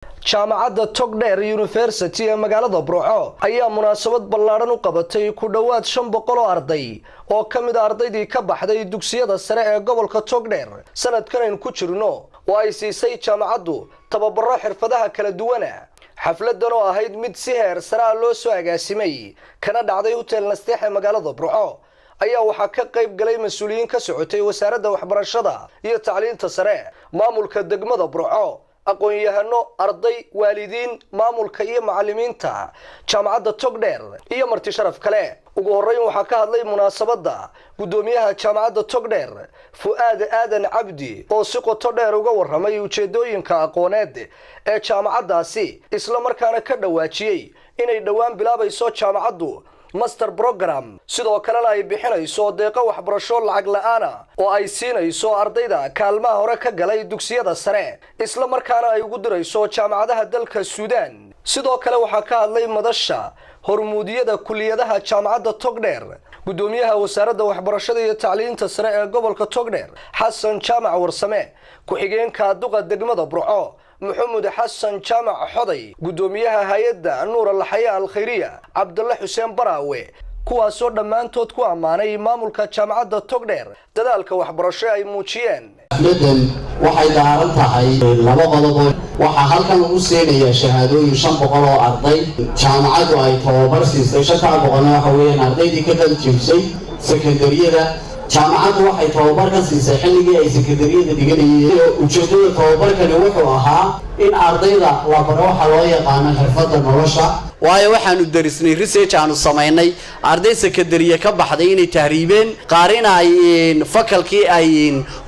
jaamacadda Togdheer University ee magaalada Burco ayaa munaasabad ballaaran u qabatay ku dhawaad 500 oo arday oo kamid ah ardaydii ka baxday dugsiyada sare ee gobolka Togdheer sanadkan ay ku jirno oo ay siisay jaamacaddu tababaro xirfadaha kala duwan xafladan oo ahayd mid si heer sare loo soo agaasimay kana dhacday hotel Nasteex ee magaalada Burco ayaa waxa ka qayb galay mas'uuliyiin ka socotay wasaaradda waxbarashada iyo tacliinta sare maamulka degmada Burco aqoon-yahano arday waalidiin maamulka iyo macallimiinta jaamacadda Togdheer iyo marti sharaf kale ugu horeyn waxa ka hadlay munaasabada gudoomiyaha jaamacadda Togdheer Fuaad Aadan Cabdi oo si qoto dheer uga warramay ujeedooyinka aqooneed ee jaamacaddaasi isla markaana ka dhawaajiyay inay dhawaan bilaabayso jaamacaddu master program sidoo kale ay bixinayso deeqo waxbarasho lacag la'aan oo ay siinayso ardayda kaalmaha hore ka galay dugsiyada sare isla markaana ay ugu dirayso jaamacadaha dalka Suudaan sidoo kale waxa ka hadlay madasha hormuudiyada kulliyadaha jaamacadda Togdheer gudoomiyaha wasaaradda waxbarashada iyo tacliinta sare ee gobolka Togdheer Xasan Jaamac Warsame ku-xigeenka duqa degmada Burco محمد حسن جامع حضي قدوميها هيدا نور الحياة الخيرية عبد الله حسين براوي kuwaasoo dhammaantood ku amaanay maamulka jaamacadda Togdheer dadaalka waxbarasho ay muujiyeen ahmedan waxay daaran tahay laba qodob waxa halkan lagu seenayaa shahaadooyin 500 oo arday jaamacaddu ay tababar siisay 500 waxa weeyaan ardaydii ka qalinjibisay sekondariyada jaamacaddu waxay tababar ka siisay xilligii ay sekondariyada dhiganayeen ujeedada tababarkani wuxuu ahaa in ardayda la baro waxa loo yaqaan xirfadda nolosha waayo waxaanu darisnay research aanu sameynay arday sekondariye ka baxday inay tahriibeen qaarina ay fakalkii ay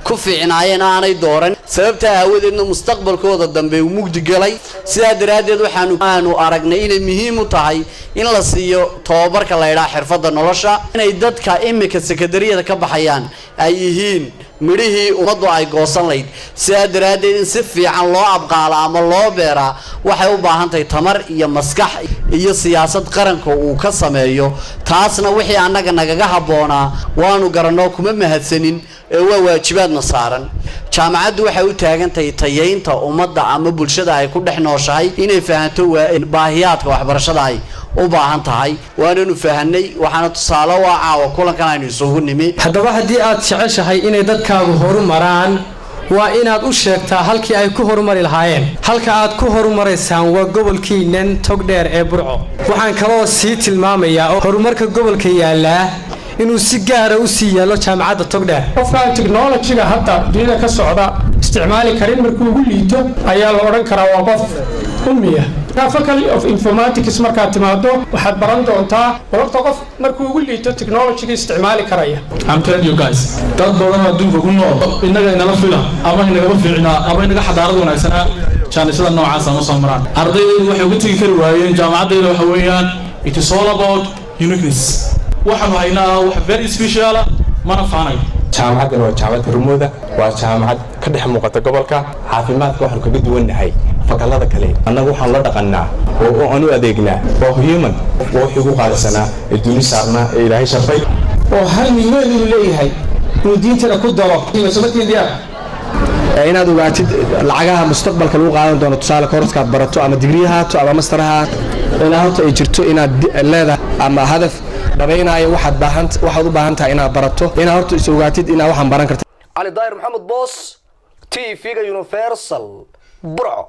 ku fiicnaayeen aanay dooran sababta aawadeedna mustaqbalkooda dambe uu mugdi galay sidaa daraadeed waxaanu aragnay inay muhiim u tahay in la siiyo tababarka la yiraahdo xirfadda nolosha inay dadka imika sekondariyada ka baxayaan ay yihiin midhihii ummaddu ay goosan lahayd sidaa daraadeed in si fiican loo abqaalo ama loo beeraa waxay u baahan tahay tamar iyo maskax iyo siyaasad qaranka uu ka sameeyo taasna wixii annaga nagaga haboonaa waanu garanoo kuma mahadsanin ee waa waajibaadna saaran jaamacaddu waxay u taagan tahay tayeynta ummadda ama bulshada ay ku dhex nooshahay inay fahanto baahiyaadka waxbarashada ay u baahan tahay waananu fahanay waxaana tusaale waa caawa kulankan aynu isugu nimi haddaba haddii aad jeceshahay inay dadkaagu horumaraan waa inaad u sheegtaa halkii ay ku horumari lahaayeen halka aad ku horumaraysaan waa gobolkiinan Togdheer ee Burco waxaan kaloo sii tilmaamayaa horumarka gobolka yaala inuu si gaar ah u sii yeelo jaamacadda Togdheer qofka technology-ga hadda dunida ka socda isticmaali karin markuu ugu liito ayaa la oran karaa waa qof ummiya faculty of informatics marka timaado waxaad baran doontaa horta qof markuu ugu liito technology-ga isticmaali karaya I'm telling you guys dad badan adduunka ku nool inaga inala fila ama inaga fiicnaa ama inaga xadaarad wanaagsan jaanisada noocaas ama soo maraan ardaydu waxay ugu tagi kari waayeen jaamacadda waxa weeyaan it is all about uniqueness waxaan haynaa wax very special mana faanay jaamacaddan waa jaamacad hormuuda waa jaamacad ka dhex muuqata gobolka caafimaadka waxa kaga duwan yahay fakalada kale annagu waxaan la dhaqannaa oo aanu adeegnaa oo human oo wixii ugu qaalisanaa ee duuni saarnaa ee ilaahay sharfay oo hal milyan uu leeyahay inuu diintana ku daro inaad ogaatid lacagaha mustaqbalka lagu qaadan doono tusaale kooraskaad barato ama digrii haato ama master haato inaad horta ay jirto inaad leedahay ama hadaf dhabaynayo waxaad u baahan tahay inaad barato inaad horta is ogaatid inaad waxaan baran karto Ali Daahir Maxamed Boos TV-ga Universal Burco